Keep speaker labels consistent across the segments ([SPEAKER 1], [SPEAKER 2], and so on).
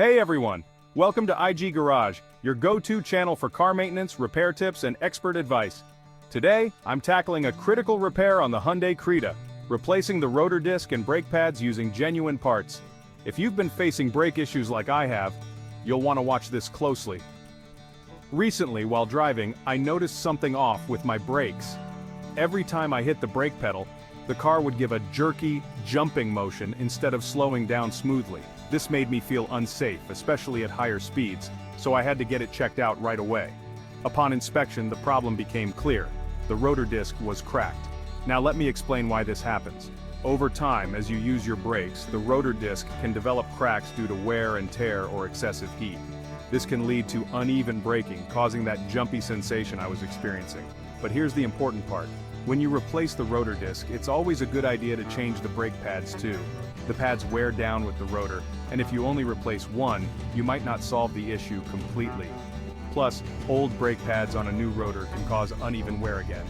[SPEAKER 1] Hey everyone! Welcome to IG Garage, your go-to channel for car maintenance, repair tips, and expert advice. Today, I'm tackling a critical repair on the Hyundai Creta, replacing the rotor disc and brake pads using genuine parts. If you've been facing brake issues like I have, you'll want to watch this closely. Recently, while driving, I noticed something off with my brakes. Every time I hit the brake pedal, the car would give a jerky, jumping motion instead of slowing down smoothly. This made me feel unsafe, especially at higher speeds, so I had to get it checked out right away. Upon inspection, the problem became clear. The rotor disc was cracked. Now let me explain why this happens. Over time, as you use your brakes, the rotor disc can develop cracks due to wear and tear or excessive heat. This can lead to uneven braking, causing that jumpy sensation I was experiencing. But here's the important part. When you replace the rotor disc, it's always a good idea to change the brake pads too. The pads wear down with the rotor, and if you only replace one, you might not solve the issue completely. Plus, old brake pads on a new rotor can cause uneven wear again.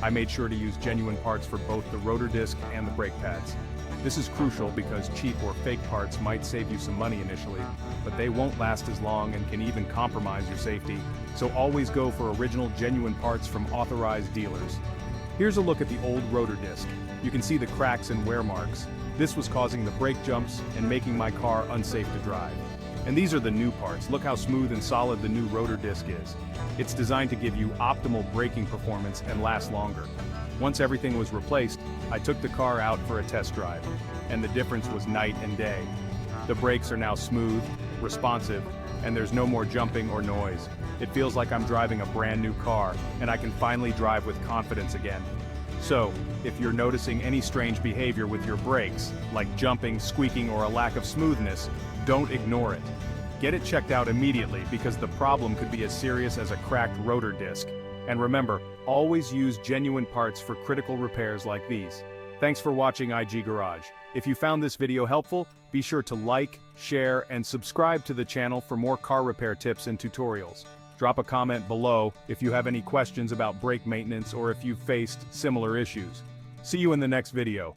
[SPEAKER 1] I made sure to use genuine parts for both the rotor disc and the brake pads. This is crucial because cheap or fake parts might save you some money initially, but they won't last as long and can even compromise your safety, so always go for original genuine parts from authorized dealers. Here's a look at the old rotor disc. You can see the cracks and wear marks. This was causing the brake jumps and making my car unsafe to drive. And these are the new parts. Look how smooth and solid the new rotor disc is. It's designed to give you optimal braking performance and last longer. Once everything was replaced, I took the car out for a test drive, and the difference was night and day. The brakes are now smooth, responsive, and there's no more jumping or noise. It feels like I'm driving a brand new car, and I can finally drive with confidence again. So, if you're noticing any strange behavior with your brakes, like jumping, squeaking, or a lack of smoothness, don't ignore it. Get it checked out immediately because the problem could be as serious as a cracked rotor disc. And remember, always use genuine parts for critical repairs like these. Thanks for watching IG Garage. If you found this video helpful, be sure to like, share, and subscribe to the channel for more car repair tips and tutorials. Drop a comment below if you have any questions about brake maintenance or if you've faced similar issues. See you in the next video.